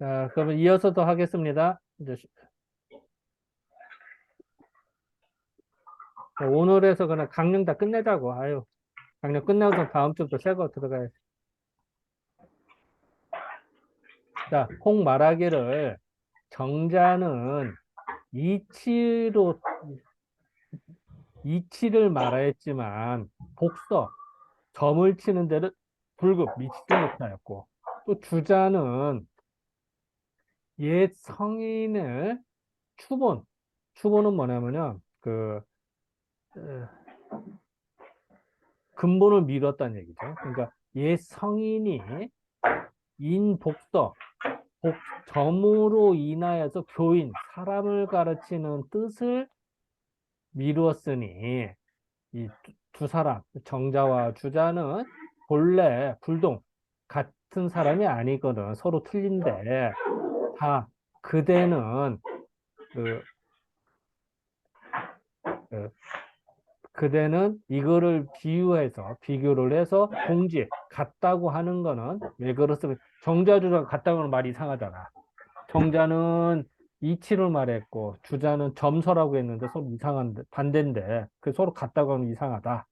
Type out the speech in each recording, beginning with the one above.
자, 그러면 이어서 더 하겠습니다. 이제 오늘에서 그냥 강령 다 끝내자고. 아유, 강령 끝나고서 다음 주부터 새거 들어가야지. 자, 콩 말하기를 정자는 이치로 이치를 말하였지만 복서 점을 치는 데는 불급 미치지 못하였고 또 주자는 옛 성인을 추본은 뭐냐면요 어, 근본을 미뤘다는 얘기죠. 그러니까 옛 성인이 인복서 점으로 인하여서 교인 사람을 가르치는 뜻을 미루었으니 이 두 사람 정자와 주자는 본래 불동 같은 사람이 아니거든. 서로 틀린데 다 그대는 그, 그 그대는 이거를 비교를 해서 동지 같다고 하는 거는 왜 그렇습니까? 정자주자가 같다고 하는 말이 이상하잖아. 정자는 이치를 말했고 주자는 점서라고 했는데 서로 이상한데 반대인데 그 서로 같다고 하면 이상하다.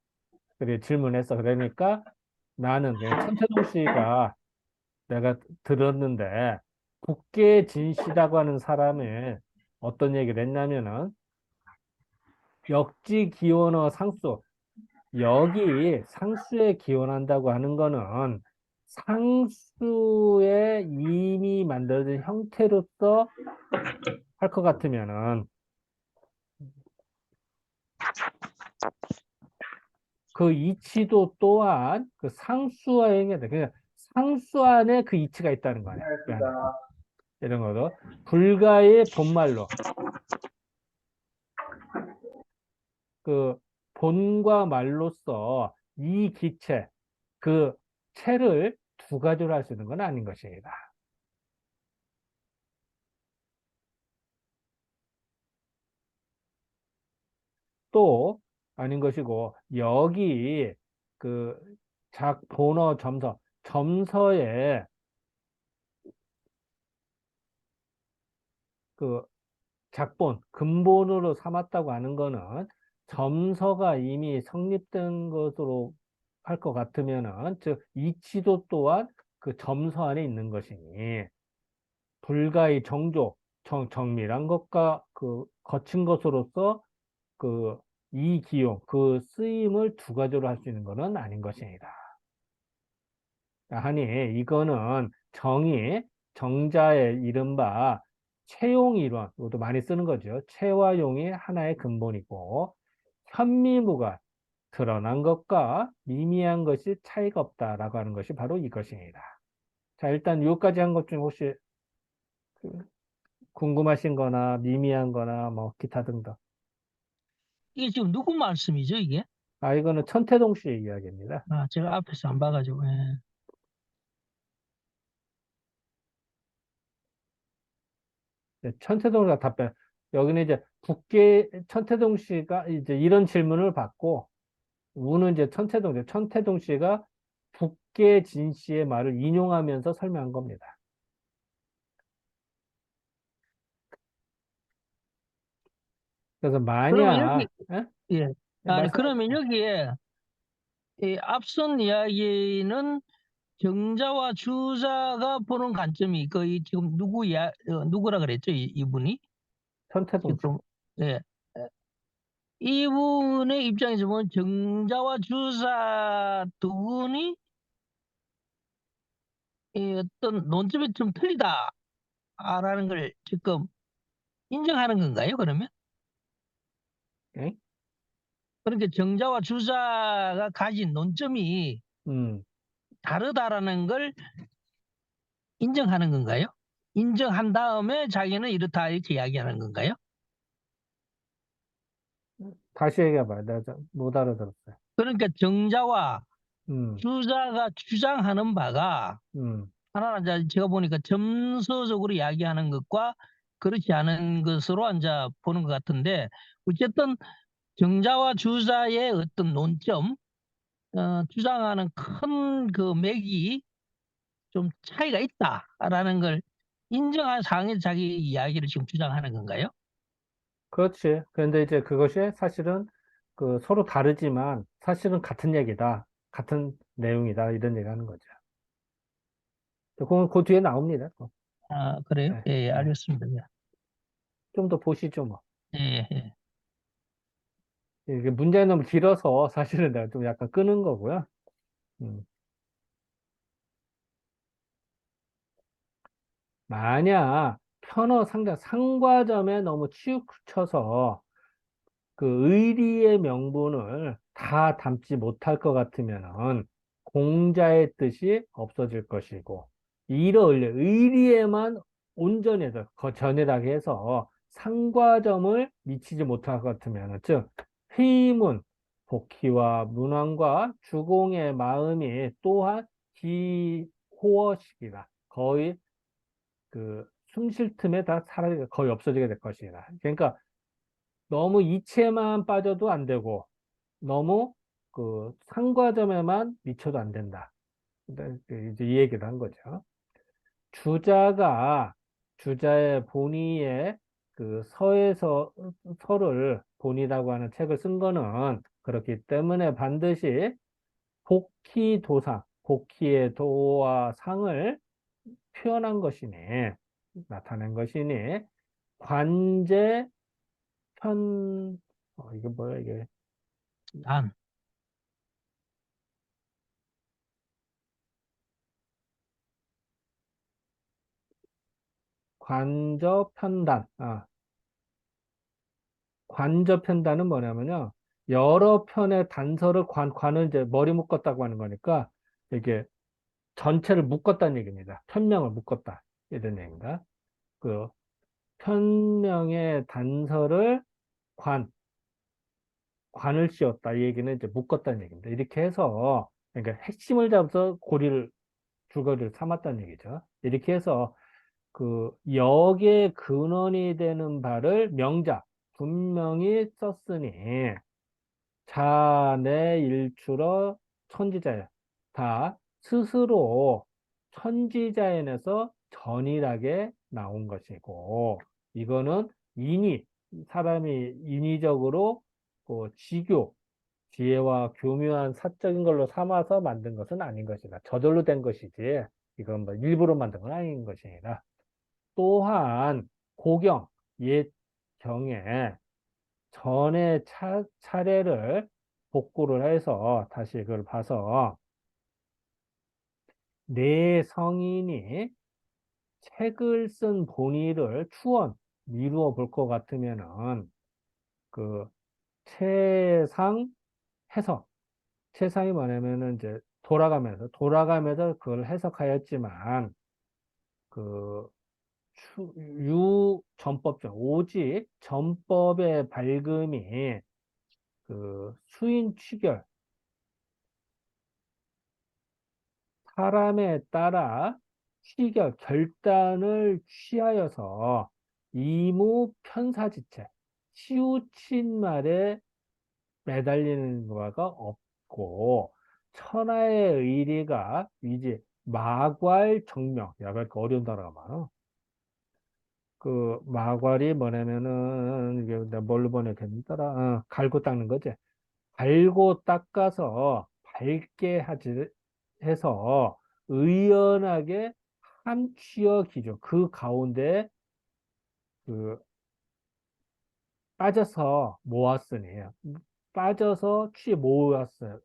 그래 질문했어. 그러니까 나는 천태동 씨가 내가 들었는데 국계진씨라고 하는 사람이 어떤 얘기를 했냐면은 역지 기원어 상수 여기 상수에 기원한다고 하는 거는 상수의 이미 만들어진 형태로서 할 것 같으면은 그 이치도 또한 그 상수와 연결돼. 그냥 상수 안에 그 이치가 있다는 거 아니야. 그 안에. 이런 거도 불가의 본말로 그 본과 말로써 이 기체 그 체를 두 가지로 할 수 있는 건 아닌 것입니다. 또 아닌 것이고 여기 그 본어 점서에 그 작본 근본으로 삼았다고 하는 거는 점서가 이미 성립된 것으로 할 것 같으면은 즉 이치도 또한 그 점서 안에 있는 것이니 불가의 정밀한 것과 그 거친 것으로서 그 이 기용 그 쓰임을 두 가지로 할 수 있는 것은 아닌 것입니다. 하니 이거는 정자의 이른바 채용 이론, 이것도 많이 쓰는 거죠. 채와 용이 하나의 근본이고 현미무가 드러난 것과 미미한 것이 차이가 없다라고 하는 것이 바로 이것입니다. 자, 일단 여기까지 한 것 중에 혹시 그 궁금하신 거나 미미한 거나 뭐 기타 등등. 이게 지금 누구 말씀이죠, 이게? 아, 이거는 천태동 씨의 이야기입니다. 아, 제가 앞에서 안 봐가지고, 예. 네, 천태동 씨가 답변. 여기는 이제 천태동 씨가 이제 이런 질문을 받고 우는 이제 천태동 씨가 북계진 씨의 말을 인용하면서 설명한 겁니다. 그래서 그러면 만약, 여기, 예. 아니, 말씀하세요. 그러면 여기에, 이 앞선 이야기는 정자와 주자가 보는 관점이 거의 지금 누구라 그랬죠, 이분이? 천태동 씨. 지금, 예. 이분의 입장에서 보면 정자와 주자 두 분이 이 어떤 논점이 좀 틀리다라는 걸 지금 인정하는 건가요, 그러면? 예? 그러니까 정자와 주자가 가진 논점이 음, 다르다라는 걸 인정하는 건가요? 인정한 다음에 자기는 이렇다 이렇게 이야기하는 건가요? 다시 얘기해봐요. 내가 못 알아들었어요. 그러니까 정자와 음, 주자가 주장하는 바가 음, 하나는 이제 제가 보니까 점서적으로 이야기하는 것과 그렇지 않은 것으로 이제 보는 것 같은데 어쨌든 정자와 주자의 어떤 논점, 주장하는 큰 그 맥이 좀 차이가 있다라는 걸 인정한 사항에서 자기 이야기를 지금 주장하는 건가요? 그렇지. 그런데 이제 그것이 사실은 그 서로 다르지만 사실은 같은 얘기다. 같은 내용이다. 이런 얘기 하는 거죠. 그건 그 뒤에 나옵니다. 아, 그래요? 네, 예, 예, 네. 알겠습니다. 좀 더 보시죠, 뭐. 예, 예, 예. 이게 문제는 너무 길어서 사실은 내가 좀 약간 끄는 거고요. 음. 만약 편어 상장 상과점에 너무 치우쳐서 그 의리의 명분을 다 담지 못할 것 같으면은 공자의 뜻이 없어질 것이고 이를 의리에만 온전해서 전해라게 해서 상과점을 미치지 못할 것 같으면 즉 회의문 복희와 문왕과 주공의 마음이 또한 기호어식이다. 거의 그 숨 쉴 틈에 다 사라지게 거의 없어지게 될 것이다. 그러니까 너무 이체만 빠져도 안 되고 너무 그 상과점에만 미쳐도 안 된다. 이제 이 얘기를 한 거죠. 주자가 주자의 본의의 그 서를 본이라고 하는 책을 쓴 거는 그렇기 때문에 반드시 복희도상, 복희의 도와 상을 표현한 것이니 나타낸 것이니 관제 이게 뭐야 이게 단, 관저편단. 관저편단은 뭐냐면요. 여러 편의 단서를 관을 이제 머리 묶었다고 하는 거니까 이게 전체를 묶었다는 얘기입니다. 편명을 묶었다. 이런 얘기입니다. 그 편명의 단서를 관, 관을 씌웠다. 이 얘기는 이제 묶었다는 얘기입니다. 이렇게 해서 그러니까 핵심을 잡아서 줄거리를 삼았다는 얘기죠. 이렇게 해서 그 역의 근원이 되는 바를 명작 분명히 썼으니 자내 일출어 천지자연 다 스스로 천지자연에서 전일하게 나온 것이고 이거는 사람이 인위적으로 그 지교 지혜와 교묘한 사적인 걸로 삼아서 만든 것은 아닌 것이다. 저절로 된 것이지 이건 뭐 일부러 만든 건 아닌 것이니라. 또한 고경, 옛 경에 전의 차례를 복구를 해서 다시 그걸 봐서 내 성인이 책을 쓴 본의를 이루어 볼 것 같으면은 그 최상 해석, 최상이 뭐냐면은 이제 돌아가면서 그걸 해석하였지만 그 유전법적 오직 전법의 밝음이 그 수인 취결 사람에 따라 결단을 취하여서 이무 편사지체 치우친 말에 매달리는 바가 없고 천하의 의리가 이제 마괄 정명 약간 어려운 단어가 많아. 그 마괄이 뭐냐면은 이게 내가 뭘로 번역했더라? 갈고 닦는 거지. 갈고 닦아서 밝게 하지 해서 의연하게 함취어 기조 그 가운데 그 빠져서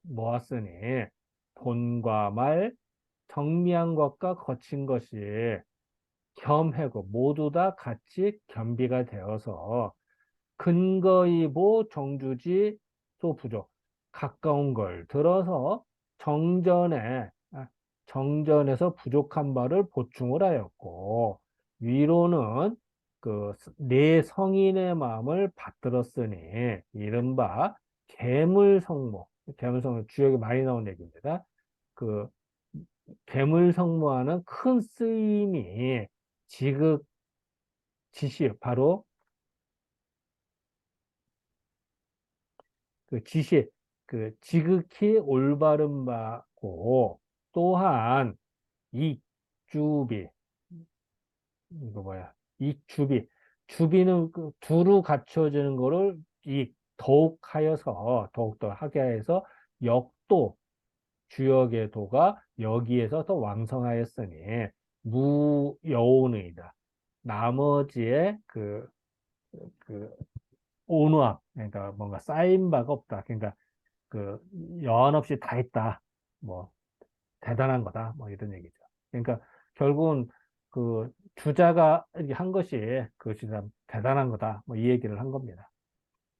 모았으니 본과 말 정미한 것과 거친 것이 겸하고 모두 다 같이 겸비가 되어서 근거이 보 정주지 소 부족. 가까운 걸 들어서 정전에, 정전에서 부족한 바를 보충을 하였고, 위로는 그 내 성인의 마음을 받들었으니, 이른바 괴물성모. 괴물성모 주역이 많이 나온 얘기입니다. 그 괴물성모하는 큰 쓰임이 지극 바로 그 지시, 그 지극히 올바른 바고 또한 이 주비 이거 뭐야? 이 주비는 그 두루 갖춰지는 거를 이 더욱더 하게 해서 역도 주역의 도가 여기에서 더 왕성하였으니 무여운의다. 나머지의 그 온유함, 그러니까 뭔가 쌓인 바가 없다. 그러니까 그 여한 없이 다 했다. 뭐 대단한 거다. 뭐 이런 얘기죠. 그러니까 결국은 그 주자가 이렇게 한 것이 그것이 참 대단한 거다. 뭐 이 얘기를 한 겁니다.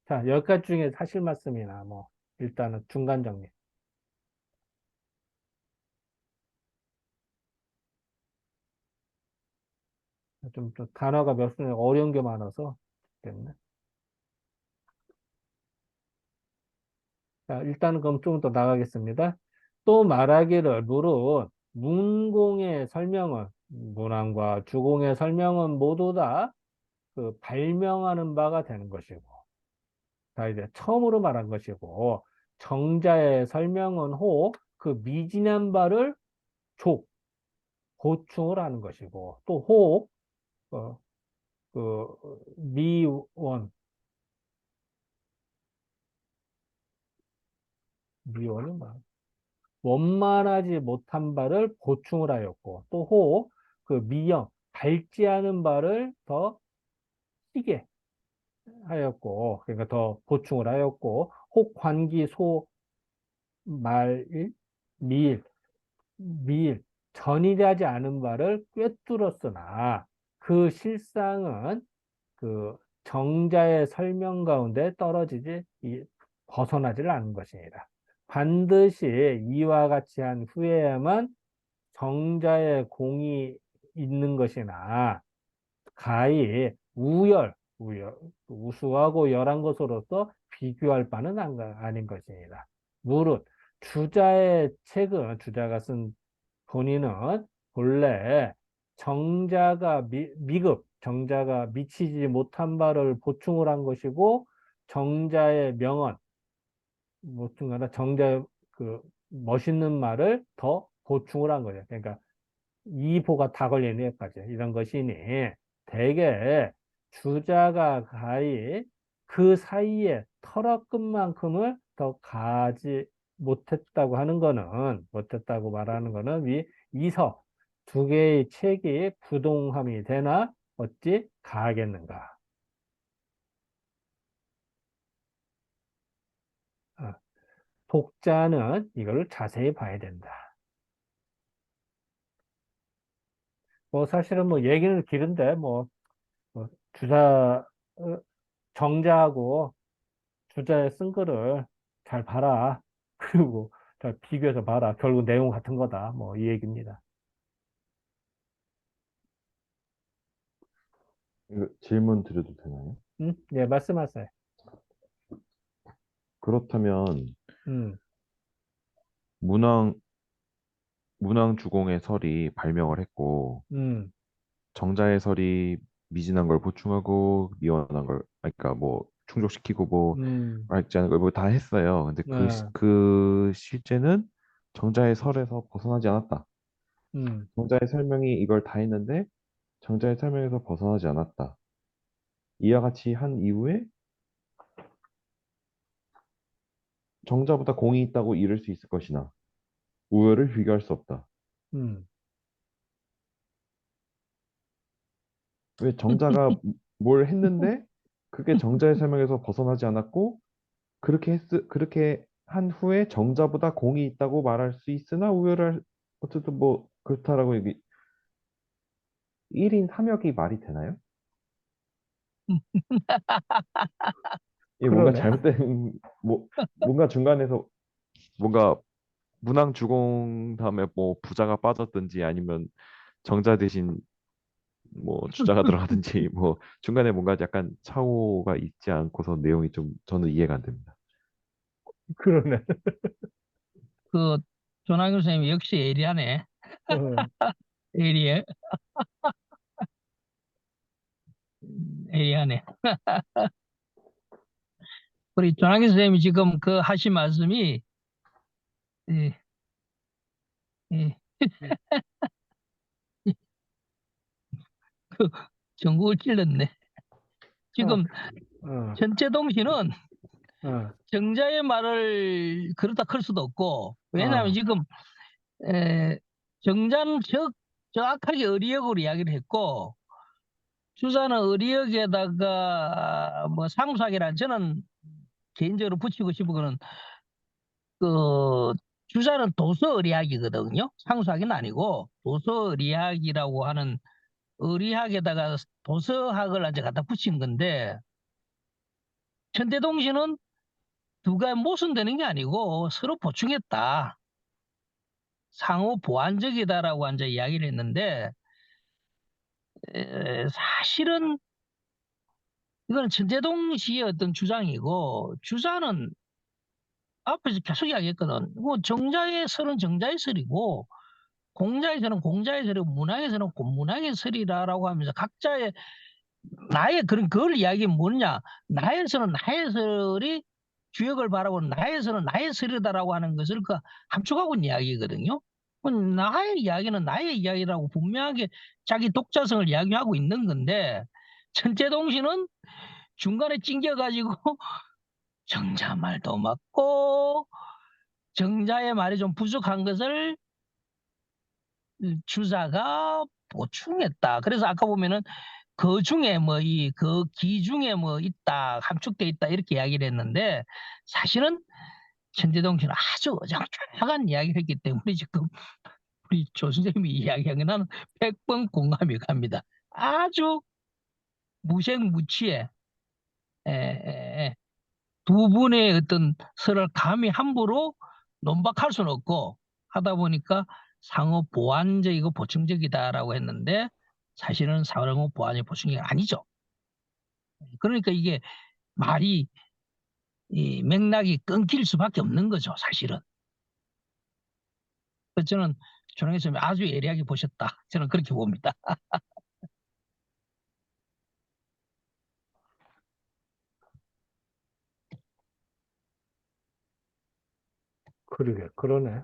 자, 여기까지 중에 사실 말씀이나 뭐 일단은 중간 정리. 좀 단어가 몇 수 어려운 게 많아서 때문에. 자, 일단은 그럼 좀 더 나가겠습니다. 또 말하기를 물은 문공의 설명은 문왕과 주공의 설명은 모두 다 그 발명하는 바가 되는 것이고, 자 이제 처음으로 말한 것이고, 정자의 설명은 혹 그 미진한 바를 족 보충을 하는 것이고, 또혹 어, 그 미원 미원이 뭐 원만하지 못한 바를 보충을 하였고, 또 혹 그 미영 밝지 않은 바를 더 희게 하였고, 그러니까 더 보충을 하였고, 혹 관기 소 말 미일 미일 전이하지 않은 바를 꿰뚫었으나 그 실상은 그 정자의 설명 가운데 벗어나질 않은 것입니다. 반드시 이와 같이 한 후에야만 정자의 공이 있는 것이나 가히 우수하고 열한 것으로서 비교할 바는 아닌 것입니다. 무릇 주자가 쓴 본인은 본래 정자가 미치지 못한 바를 보충을 한 것이고, 정자의 명언, 무튼간에 정자의 그 멋있는 말을 더 보충을 한 거죠. 그러니까 이보가 다 걸리는 여기까지 이런 것이니 대개 주자가 가히 그 사이에 털어끈만큼을 더 가지 못했다고 말하는 거는 위 이서 두 개의 책이 부동함이 되나 어찌 가하겠는가. 어, 독자는 이걸 자세히 봐야 된다. 뭐 사실은 뭐 얘기는 길은데 뭐 주자 정자하고 주자의 쓴 거를 잘 봐라. 그리고 잘 비교해서 봐라. 결국 내용 같은 거다. 뭐 이 얘기입니다. 이거 질문 드려도 되나요? 예, 말씀하세요. 그렇다면 음, 문왕 문왕주공의 설이 발명을 했고 음, 정자의 설이 미진한 걸 보충하고 미완한 걸 그러니까 뭐 충족시키고 뭐 음, 알지 않은 걸 뭐 다 했어요. 근데 네, 그 실제는 정자의 설에서 벗어나지 않았다. 음, 정자의 설명이 이걸 다 했는데 정자의 설명에서 벗어나지 않았다. 이와 같이 한 이후에 정자보다 공이 있다고 이를 수 있을 것이나 우열을 비교할 수 없다. 음, 왜 정자가 뭘 했는데 그게 정자의 설명에서 벗어나지 않았고 그렇게 한 후에 정자보다 공이 있다고 말할 수 있으나 우열할 어쨌든 뭐 그렇다라고 얘기 1인 탐욕이 말이 되나요? 이게 뭔가 그러네. 잘못된 뭐 뭔가 중간에서 뭔가 문왕 주공 다음에 뭐 부자가 빠졌든지 아니면 정자 대신 뭐 주자가 들어가든지 뭐 중간에 뭔가 약간 착오가 있지 않고서 내용이 좀 저는 이해가 안 됩니다. 그러네. 그 조나균 선생님 역시 예리하네. 어, 예리해. 예리하네. 우리 조나균 선생님이 지금 그 하신 말씀이 예, 예, 전국을 찔렀네. 자, 지금 어, 전체동 씨는 어, 정자의 말을 그렇다 클 수도 없고, 왜냐하면 어, 지금 정자는 정확하게 의리역으로 이야기를 했고, 주자는 의리역에다가 뭐 상수학이란, 저는 개인적으로 붙이고 싶은 거는 그 주자는 도서 의리학이거든요. 상수학은 아니고 도서 의리학이라고 하는, 의리학에다가 도서학을 이제 갖다 붙인 건데, 천대동시는 두가 모순되는 게 아니고 서로 보충했다. 상호 보완적이다라고 이제 이야기를 했는데, 사실은 이건 천재동 씨의 어떤 주장이고, 주자는 앞에서 계속 이야기했거든. 뭐 정자의 설은 정자의 설이고, 공자의 설은 공자의 설이고, 문학의 설은 문학의 설이라고 하면서 각자의 나의 그런 그걸 이야기는 뭐냐? 나의 설은 나의 설이 주역을 바라보는, 나의 설은 나의 설이다라고 하는 것을 그 함축하고 있는 이야기거든요. 나의 이야기는 나의 이야기라고 분명하게 자기 독자성을 이야기하고 있는 건데, 천재동시는 중간에 찡겨가지고 정자 말도 맞고 정자의 말이 좀 부족한 것을 주자가 보충했다. 그래서 아까 보면은 그 중에 뭐 그 기 중에 뭐 있다, 함축돼 있다 이렇게 이야기를 했는데, 사실은 천재동 씨는 아주 어정쩡한 이야기를 했기 때문에 지금 우리 조 선생님이 이야기한 게 나는 100번 공감이 갑니다. 아주 무색무취해. 에, 에, 에. 두 분의 어떤 설을 감히 함부로 논박할 수는 없고, 하다 보니까 상호 보완적이고 보충적이다라고 했는데, 사실은 상호 보완이 보충이 아니죠. 그러니까 이게 말이, 이 맥락이 끊길 수밖에 없는 거죠, 사실은. 그래서 저는 조롱해 선생님 아주 예리하게 보셨다. 저는 그렇게 봅니다. 그러게, 그러네.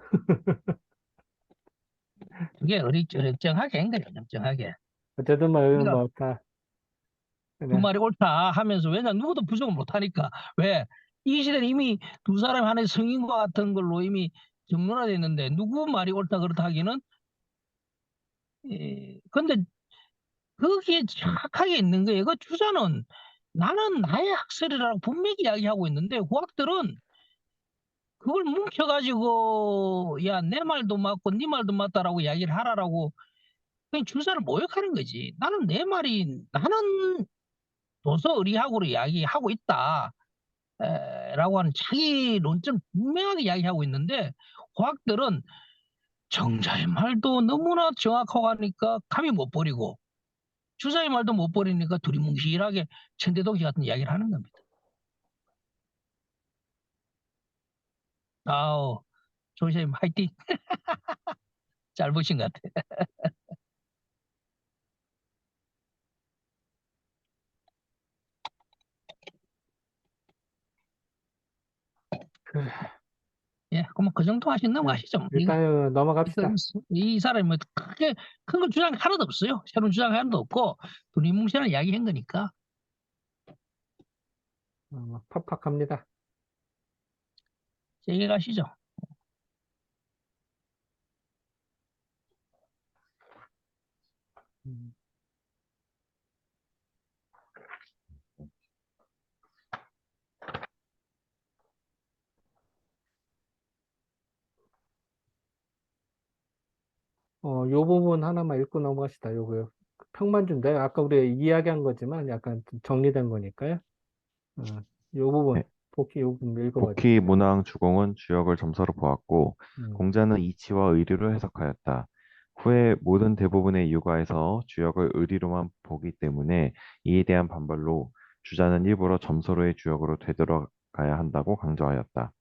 그게 어리쩡하게 한 거죠, 어리쩡하게. 어쨌든 뭐, 여기 그러니까 뭐, 다, 두 그래. 말이 옳다 하면서, 왜냐 누구도 부정을 못 하니까. 왜? 이 시대는 이미 두 사람이 하나의 성인과 같은 걸로 이미 정론화되어 있는데, 누구 말이 옳다 그렇다 하기는, 근데 거기에 정확하게 있는 거예요. 그 주자는 나는 나의 학설이라고 분명히 이야기하고 있는데, 고학들은 그걸 뭉쳐가지고 야 내 말도 맞고 네 말도 맞다라고 이야기를 하라라고 그냥 주사를 모욕하는 거지. 나는 내 말이, 나는 도서 의리학으로 이야기하고 있다 라고 하는 자기 논점 분명하게 이야기하고 있는데, 과학들은 정자의 말도 너무나 정확하고 하니까 감히 못 버리고 주자의 말도 못 버리니까 두리뭉실하게 천대동시 같은 이야기를 하는 겁니다. 아우, 조선님 화이팅. 잘 보신 것 같아요. 그래. 예, 그럼 그 정도 하시면 네. 넘어가시죠. 뭐. 일단 넘어갑시다. 이 사람이 뭐 크게 큰 거 주장 하나도 없어요. 새로운 주장 하나도 없고 두리뭉실한 이야기 한 거니까. 팍팍합니다. 세게 가시죠. 음. 요 부분 하나만 읽고 넘어갑시다. 요거요. 평만준데, 아까 우리 이야기한 거지만 약간 좀 정리된 거니까요. 요 부분, 네. 복귀 요 부분 읽어봐 복희, 주세요. 문왕, 주공은 주역을 점서로 보았고 음, 공자는 이치와 의리로 해석하였다. 후에 모든 대부분의 유가에서 주역을 의리로만 보기 때문에 이에 대한 반발로 주자는 일부러 점서로의 주역으로 되돌아가야 한다고 강조하였다.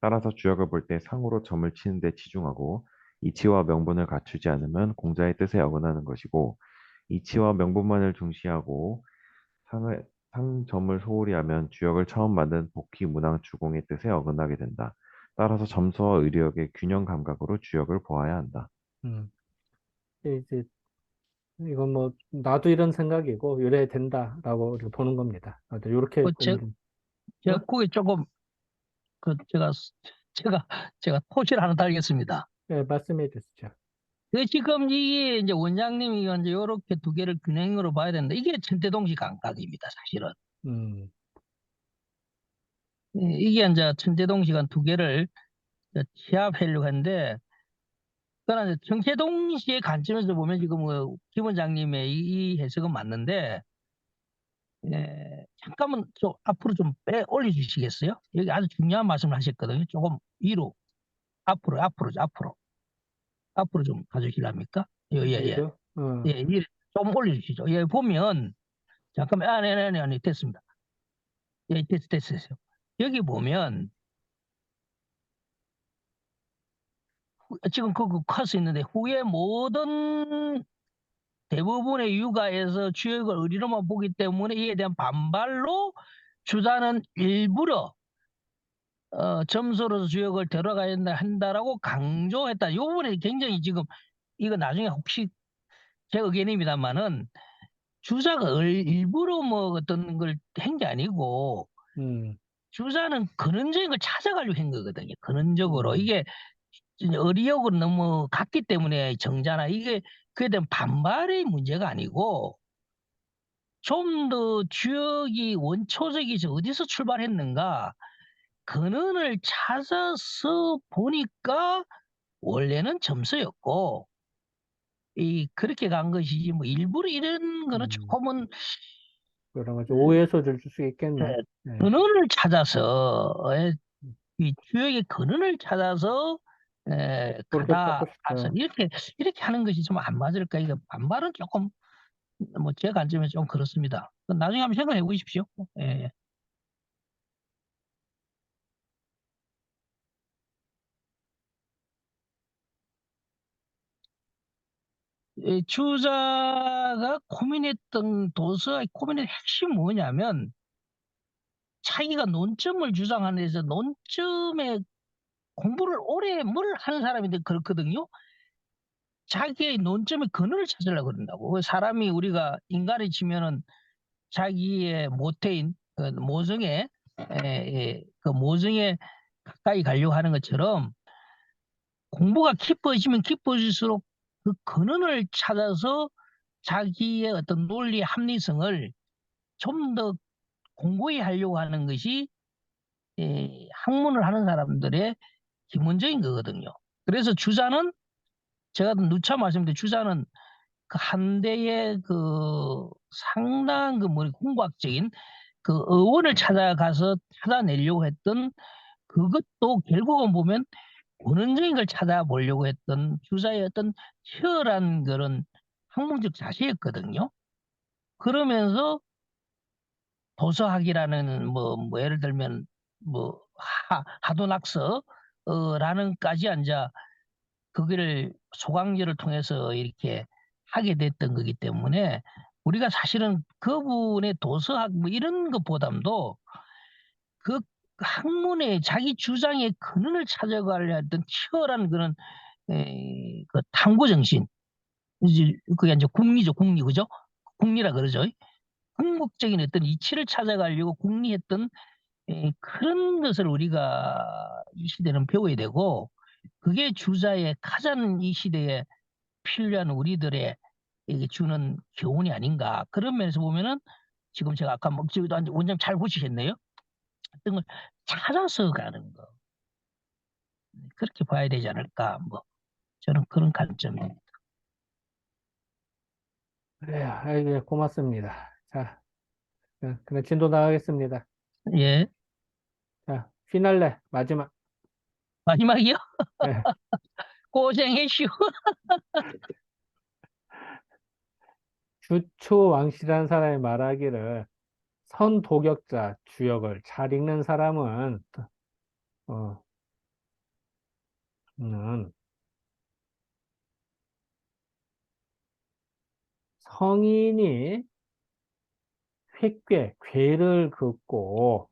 따라서 주역을 볼 때 상으로 점을 치는 데 치중하고 이치와 명분을 갖추지 않으면 공자의 뜻에 어긋나는 것이고 이치와 명분만을 중시하고 상점을 소홀히 하면 주역을 처음 만든 복희 문항 주공의 뜻에 어긋나게 된다. 따라서 점서와 의리역의 균형 감각으로 주역을 보아야 한다. 음. 이제 이건 뭐 나도 이런 생각이고 이래야 된다라고 이렇게 보는 겁니다. 이렇게 뭐 보면 좀, 제가 어? 그게 조금 그 제가 제가 토시를 하나 달겠습니다. 네, 말씀해 주시죠. 그 지금 이게 이제 원장님이 이제 이렇게 두 개를 균형으로 봐야 되는데 이게 천태동시 감각입니다, 사실은. 음, 이게 이제 천태동시 간 두 개를 이제 취합하려고 하는데, 그러나 이제 천태동시의 관점에서 보면 지금 김 원장님의 이 해석은 맞는데, 잠깐만 좀 앞으로 좀 빼 올려주시겠어요? 여기 아주 중요한 말씀을 하셨거든요. 조금 위로, 앞으로 좀 가주실랍니까? 예, 예, 예. 위로, 예, 좀 올려주시죠. 예, 보면, 잠깐만, 네, 됐습니다. 예, 됐어요. 여기 보면, 지금 그 커서 있는데, 후에 모든 대부분의 육아에서 주역을 의리로만 보기 때문에 이에 대한 반발로 주자는 일부러 점수로 주역을 들어가야 한다라고 강조했다. 이 부분이 굉장히 지금 이거 나중에 혹시 제 의견입니다만은 주자가 일부러 뭐 어떤 걸 한 게 아니고 음, 주자는 근원적인 걸 찾아가려고 한 거거든요. 근원적으로 음, 이게 진짜 의리역으로 너무 갔기 때문에 정자나 이게 그에 대한 반발의 문제가 아니고 좀 더 주역이 원초적이 어디서 출발했는가 근원을 찾아서 보니까 원래는 점수였고 그렇게 간 것이지 뭐 일부러 이런 거는 음. 조금은 여러 가지 오해 소지를 줄 수 예, 있겠네. 네. 근원을 찾아서 이 주역의 근원을 찾아서 그렇게 가다 가서 바꾸시죠. 이렇게 하는 것이 좀 안 맞을까? 이거 반발은 조금 뭐 제 관점에 좀 그렇습니다. 나중에 한번 생각해 보십시오. 예. 주자가 고민했던 도서의 고민의 핵심이 뭐냐면 자기가 논점을 주장하는 데서 논점에 공부를 오래 뭘 하는 사람인데 그렇거든요. 자기의 논점의 근원을 찾으려고 그런다고. 사람이 우리가 인간이 치면은 자기의 모태인 그 모성애 그 모성에 가까이 가려고 하는 것처럼 공부가 깊어지면 깊어질수록 그 근원을 찾아서 자기의 어떤 논리의 합리성을 좀 더 공고히 하려고 하는 것이 학문을 하는 사람들의 기본적인 거거든요. 그래서 주자는 제가 누차 말씀드린 주자는 그 한대의 그 상당한 그 뭐 공과학적인 그 어원을 찾아가서 찾아내려고 했던 그것도 결국은 보면 원론적인 걸 찾아보려고 했던 주자의 어떤 치열한 그런 학문적 자세였거든요. 그러면서 도서학이라는 뭐 예를 들면 뭐 하도낙서라는까지 앉아 거기를 소강제를 통해서 이렇게 하게 됐던 거기 때문에 우리가 사실은 그분의 도서학 뭐 이런 것보담도 그 학문의 자기 주장의 근원을 찾아가려 했던 치열한 그런 그 탐구 정신 이제 그게 이제 국리죠 국리 그죠 국리라 그러죠 궁극적인 어떤 이치를 찾아가려고 궁리했던 그런 것을 우리가 이 시대는 배워야 되고 그게 주자의 가장 이 시대에 필요한 우리들의 이게 주는 교훈이 아닌가 그런 면에서 보면은 지금 제가 아까 목소리도 원장 잘 보시겠네요. 어떤 걸 찾아서 가는 거 그렇게 봐야 되지 않을까 뭐 저는 그런 관점입니다. 그래요. 아이고, 고맙습니다. 자, 그럼 진도 나가겠습니다. 예 자, 피날레, 마지막. 마지막이요. 예. 고생했슈. 주초왕실한 사람이 말하기를 선도격자 주역을 잘 읽는 사람은 어, 는 성인이 획괴, 괴를 긋고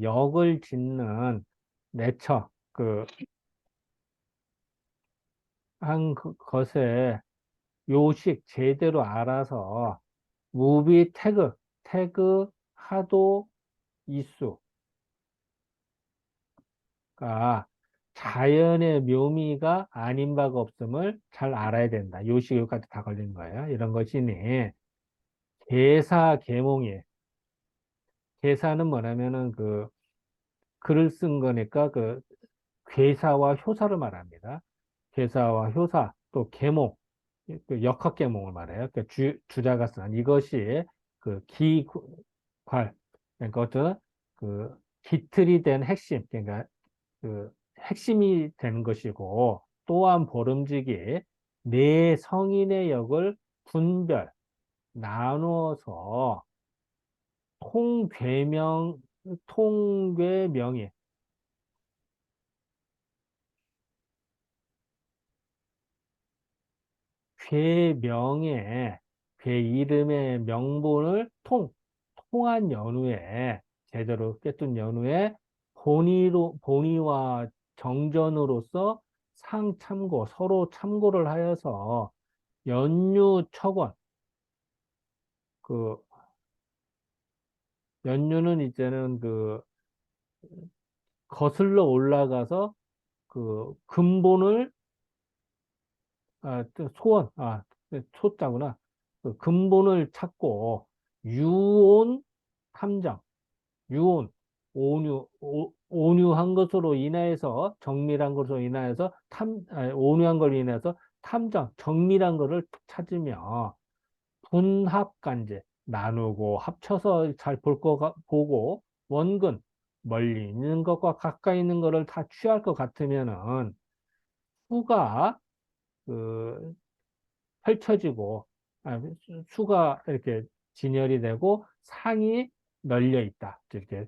역을 짓는 내처 한 것에 요식 제대로 알아서 무비 태그 하도 이수가 자연의 묘미가 아닌 바가 없음을 잘 알아야 된다. 요식 여기까지 다 걸린 거예요. 이런 것이니 개사 계몽이 개사는 뭐냐면은 그 글을 쓴 거니까 그 괴사와 효사를 말합니다. 괴사와 효사 또 계몽 그 역학 계몽을 말해요. 그 주자가 쓴 이것이 그 기괄 그러니까 어떤 그 기틀이 된 핵심 그러니까 그 핵심이 되는 것이고 또한 보름지기 네 성인의 역을 분별 나누어서 통괴명 통괴명의 괴명의 괴 이름의 명분을 통한 연후에 제대로 꿰뚫은 연후에 본의와 정전으로서 상참고 서로 참고를 하여서 연유척원 그 연유는 이제는 그 거슬러 올라가서 그 근본을 또 소원 초자구나 그 근본을 찾고 유온 탐정 유온 온유한 것으로 인하여서 정밀한 것으로 인하여서 온유한 걸로 인해서 탐정 정밀한 것을 찾으며 분합간제 나누고 합쳐서 잘 보고 원근 멀리 있는 것과 가까이 있는 것을 다 취할 것 같으면은 수가 그 펼쳐지고 수가 이렇게 진열이 되고 상이 널려 있다. 이렇게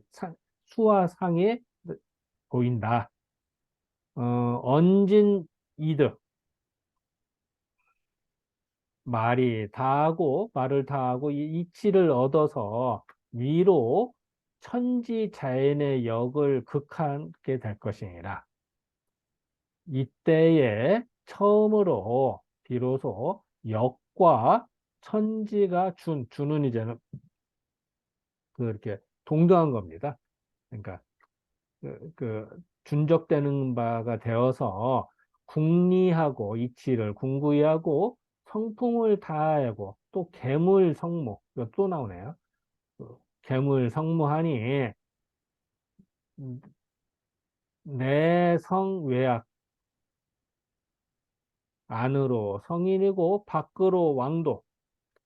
수와 상이 보인다. 언진 이득 말을 다하고 이 이치를 얻어서 위로 천지 자연의 역을 극하게 될 것이니라. 이때에 처음으로 비로소 역과 천지가 주는 이제는 그렇게 동등한 겁니다. 그러니까 준적되는 바가 되어서 궁리하고 이치를 궁구히 하고 성품을 다하고 또 계물 성무 이거 또 나오네요. 계물 성무하니 내성외악 안으로 성인이고 밖으로 왕도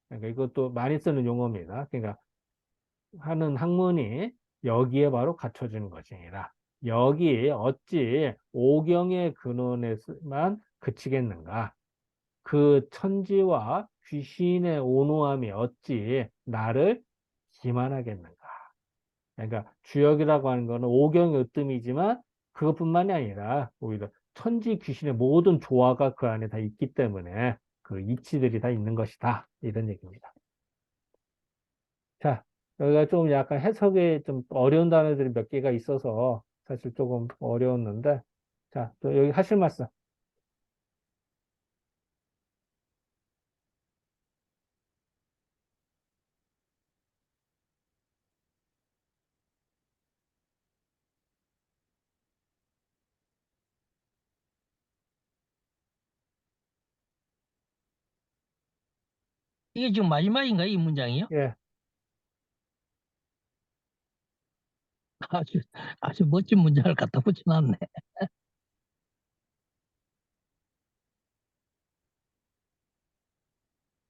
그러니까 이것도 많이 쓰는 용어입니다. 그러니까 하는 학문이 여기에 바로 갖춰지는 것이니라. 여기 어찌 오경의 근원에만 그치겠는가? 그 천지와 귀신의 온유함이 어찌 나를 기만하겠는가? 그러니까 주역이라고 하는 것은 오경의 으뜸이지만 그것뿐만이 아니라 오히려 천지 귀신의 모든 조화가 그 안에 다 있기 때문에 그 이치들이 다 있는 것이다. 이런 얘기입니다. 자, 여기가 좀 약간 해석에 좀 어려운 단어들이 몇 개가 있어서 사실 조금 어려웠는데, 자, 또 여기 하실 말씀. 이게 지금 마지막인가, 이 문장이요? 예, 아주, 아주 멋진 문장을 갖다 붙여놨네.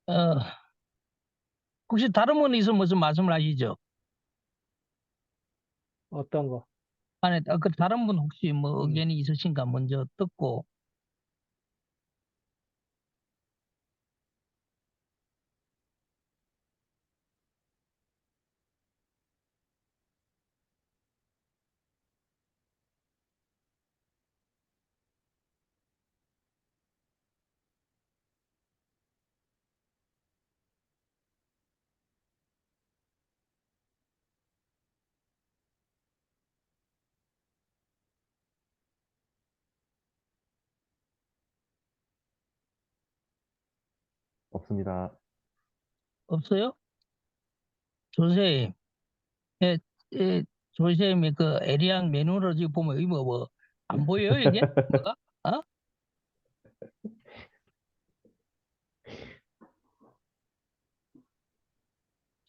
어, 혹시 다른 분이 있으면 무슨 말씀을 하시죠? 어떤 거? 안에, 그 다른 분 혹시 뭐 음, 의견이 있으신가 먼저 듣고, 없습니다. 없어요? 조선생님, 예, 예, 조선생님이 그 에리안 메뉴를 지금 보면 이뭐 안 보여요 이게? 뭐가? 어?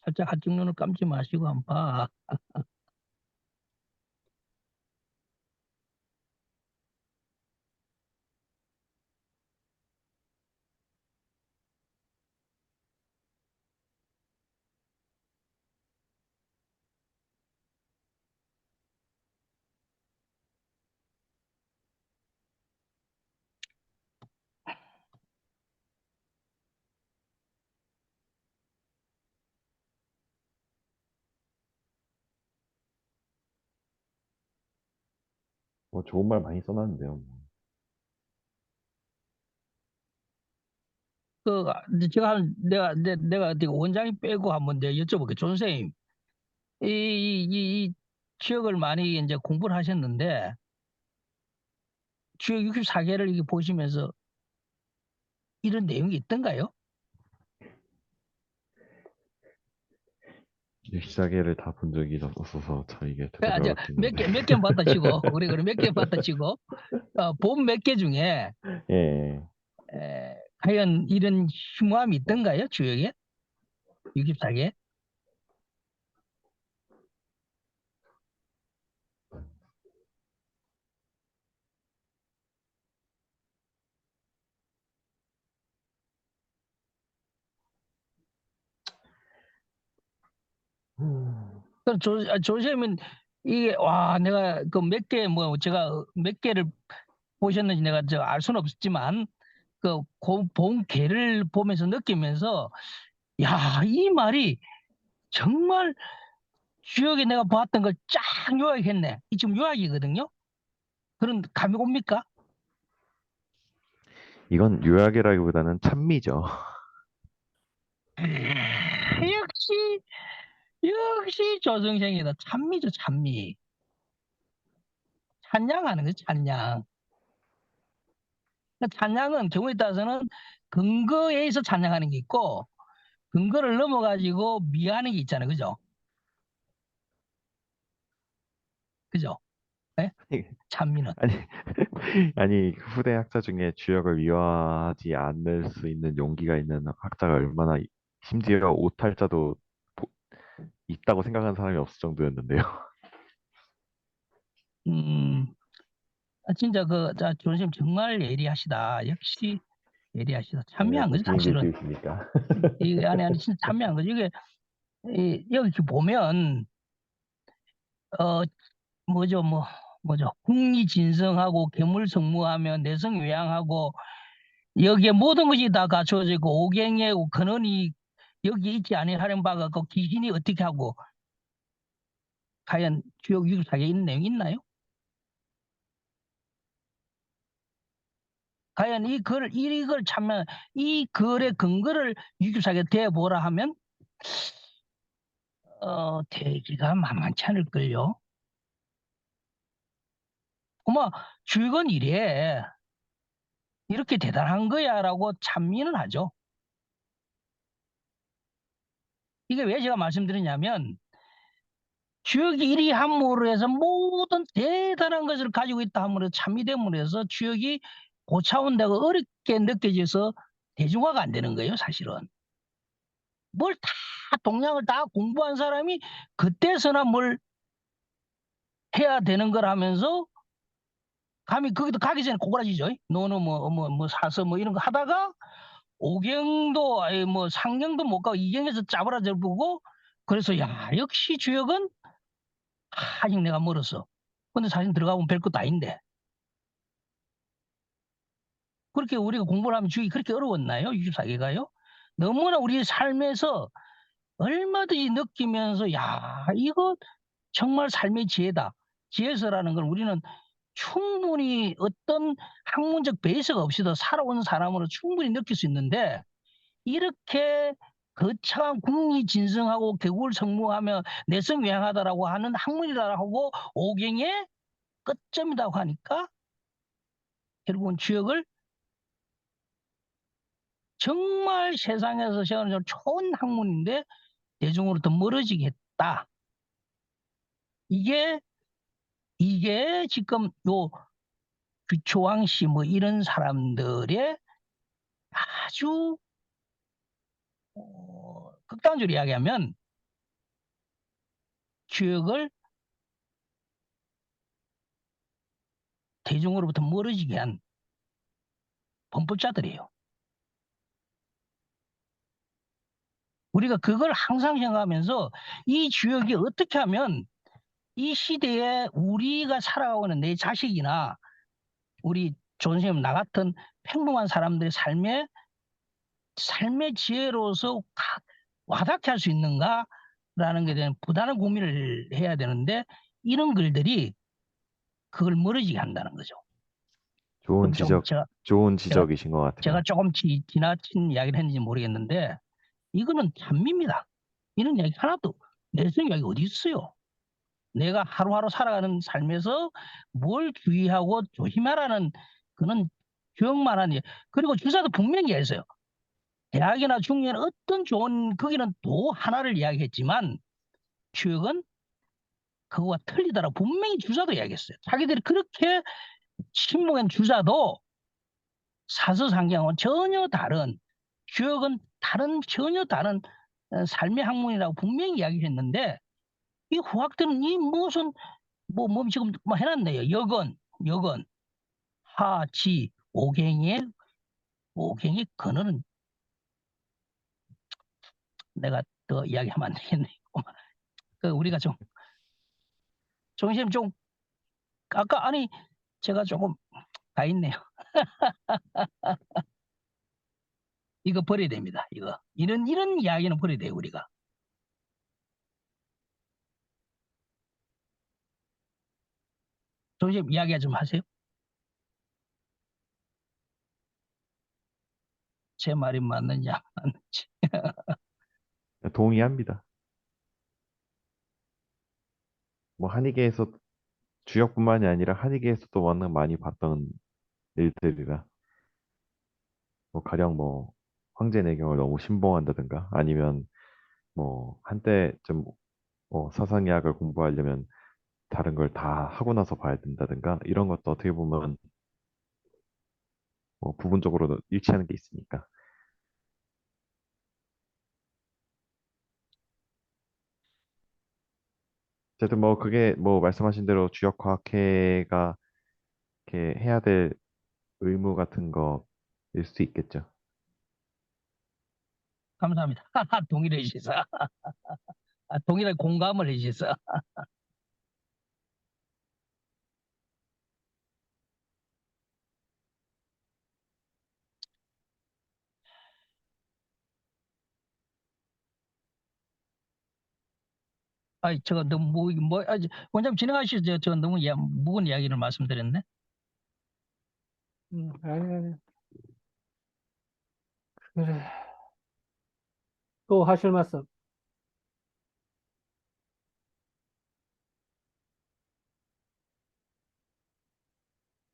살짝 한쪽 눈을 감지 마시고 한번 봐. 뭐 좋은 말 많이 써놨는데요. 뭐. 그 제가 내가 어떻게 원장이 빼고 한번 내가 여쭤볼게요. 조 선생님, 이 지역을 많이 이제 공부를 하셨는데 지역 64개를 이렇게 보시면서 이런 내용이 있던가요? 시사계를 다 본 적이 없어서 저 이게 아, 제대로 알았겠는데. 몇 개 봤다 치고 우리 그럼 몇 개 봤다 치고 본 몇 개 중에 예. 과연 이런 심오함이 있던가요? 지역에 64개? 그럼 조쌤은 이게 와 내가 그 몇 개 뭐 제가 몇 개를 보셨는지 내가 저 알 수는 없지만 그 본 개를 보면서 느끼면서 야 이 말이 정말 주역에 내가 보았던 걸 쫙 요약했네. 이 지금 요약이거든요. 그런 감이 옵니까? 이건 요약이라기보다는 찬미죠. 역시 역시 조정생이다. 찬미죠 찬미. 찬양하는 거죠 찬양. 그러니까 찬양은 경우에 따라서는 근거에 의해서 찬양하는 게 있고 근거를 넘어가지고 미하는 게 있잖아요. 그죠? 그죠? 예? 찬미는. 아니, 아니, 후대 학자 중에 주역을 미화하지 않을 수 있는 용기가 있는 학자가 얼마나, 심지어 오탈자도 보- 있다고 생각하는 사람이 없을 정도였는데요. 음, 진짜 조선생님 정말 예리하시다. 역시 예리하시다. 왜 찬미한 또 거죠, 비행기를 사실은. 띄우십니까? 이 안에 진짜 찬미한 거죠. 이게, 여기 이렇게 보면, 어, 뭐죠, 뭐죠. 국리진성하고 괴물성무하며 내성외양하고 여기에 모든 것이 다 갖춰져 있고 오갱의 근원이 여기 있지 아니하는 바가 그 귀신이 어떻게 하고 과연 주역 유사에 있는 내용이 있나요? 과연 이걸 참면 이 글의 근거를 유교사에 대보라 하면 되기가 만만치 않을걸요. 어머 주역은 이래 이렇게 대단한 거야라고 찬미는 하죠. 이게 왜 제가 말씀드리냐면 주역이 이리 함으로 해서 모든 대단한 것을 가지고 있다 함으로 해서 찬미됨으로 해서 주역이 고차원되고 어렵게 느껴져서 대중화가 안 되는 거예요, 사실은. 뭘 다 동양을 다 공부한 사람이 그때서나 뭘 해야 되는 거라면서 감히 거기도 가기 전에 고꾸라지죠. 너는 뭐 사서 뭐 이런 거 하다가 오경도 아예 뭐 상경도 못 가고 이경에서 짜부라져 보고 그래서 야 역시 주역은 아직 내가 멀었어. 근데 사실 들어가보면 별것도 아닌데 그렇게 우리가 공부를 하면 주역이 그렇게 어려웠나요? 64개가요? 너무나 우리 삶에서 얼마든지 느끼면서 야 이거 정말 삶의 지혜다. 지혜서라는 걸 우리는 충분히 어떤 학문적 베이스가 없이도 살아온 사람으로 충분히 느낄 수 있는데 이렇게 거창한 국리진성하고 개굴성무하며 내성외양하다라고 하는 학문이라고 오경의 끝점이라고 하니까 결국은 주역을 정말 세상에서 저는 좋은 학문인데 대중으로부터 멀어지게 했다. 이게 지금 요 규초왕 씨 뭐 이런 사람들의 아주 극단적으로 이야기하면 교육을 대중으로부터 멀어지게 한 범법자들이에요. 우리가 그걸 항상 생각하면서 이 주역이 어떻게 하면 이 시대에 우리가 살아가고 있는 내 자식이나 우리 존 선생님 나 같은 평범한 사람들의 삶의 지혜로서 와닿게 할 수 있는가라는 것에 대한 부단한 고민을 해야 되는데 이런 글들이 그걸 멀어지게 한다는 거죠. 좋은 그럼 좀 좋은 지적이신 것 제가 같아요. 조금 지나친 이야기를 했는지 모르겠는데 이거는 찬미입니다. 이런 이야기 하나도 내성 이야기 어디 있어요? 내가 하루하루 살아가는 삶에서 뭘 주의하고 조심하라는 그런 교육만한 그리고 주사도 분명히 얘기했어요. 대학이나 중국에는 어떤 좋은 거기는 또 하나를 이야기했지만 교육은 그거와 틀리다라고 분명히 주사도 이야기했어요. 자기들이 그렇게 침묵한 주사도 사서상경은 전혀 다른 교육은 전혀 다른 삶의 학문이라고 분명히 이야기했는데 이 후학들은 이 무슨 뭐 지금 뭐 해놨네요. 여건 하지 오갱이 그거는 내가 더 이야기하면 안 되겠네. 그 우리가 좀 정신 좀 아까 아니 제가 조금 가 있네요. 이거 버려야 됩니다. 이런 이야기는 버려야 돼요 우리가. 정신 이야기 좀 하세요. 제 말이 맞는지 안 맞는지. 동의합니다. 뭐 한의계에서 주역뿐만이 아니라 한의계에서도 워낙 많이 봤던 일들이라 뭐 가령 뭐 황제내경을 너무 신봉한다든가 아니면 뭐 한때 좀 사상의학을 공부하려면 다른 걸 다 하고 나서 봐야 된다든가 이런 것도 어떻게 보면 뭐 부분적으로 일치하는 게 있으니까. 어쨌든 뭐 그게 뭐 말씀하신 대로 주역과학회가 이렇게 해야 될 의무 같은 거일 수 있겠죠. 감사합니다. 동의를 해주셔서 동일하게 공감을 해주셔서 제가 너무 원장님 진행하시죠. 저 너무 무거운 이야기를 말씀드렸네. 아니. 그래. 또 하실 말씀.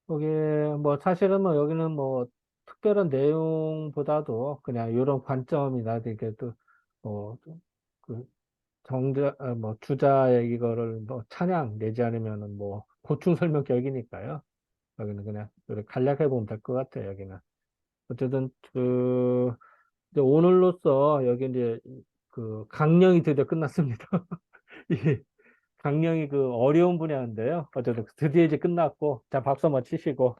여기 뭐 사실은 뭐 여기는 뭐 특별한 내용보다도 그냥 이런 관점이나 이게 또뭐그 뭐 주자의 이거를 뭐 찬양 내지 않으면은 뭐 고충 설명격이니까요. 여기는 그냥 이렇게 간략해 보면 될 것 같아요. 여기는 어쨌든 이제 오늘로써 여기 이제 그 강령이 드디어 끝났습니다. 이 강령이 그 어려운 분야인데요. 어쨌든 드디어 이제 끝났고 자 박수 한번 치시고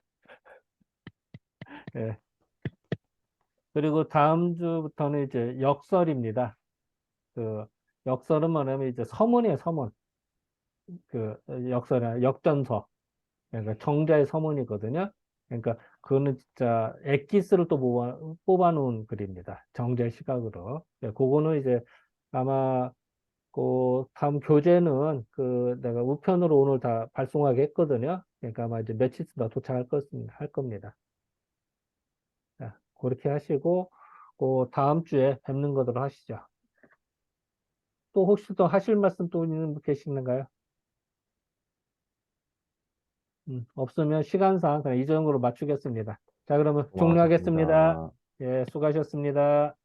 예. 그리고 다음 주부터는 이제 역설입니다. 그 역설은 뭐냐면 이제 서문이에요. 서문. 그 역설은 역전서. 그러니까 정자의 서문이거든요. 그러니까 그거는 진짜 엑기스를 또 뽑아놓은 글입니다. 정자의 시각으로. 예, 그거는 이제 아마 그 다음 교재는 그 내가 우편으로 오늘 다 발송하게 했거든요. 그러니까 아마 이제 며칠 있다 도착할 할 겁니다. 자, 그렇게 하시고 그 다음 주에 뵙는 거로 하시죠. 또 혹시 또 하실 말씀 또 있는 분 계시는가요? 없으면 시간상 그냥 이 정도로 맞추겠습니다. 자, 그러면 종료하겠습니다. 고생하셨습니다. 예, 수고하셨습니다.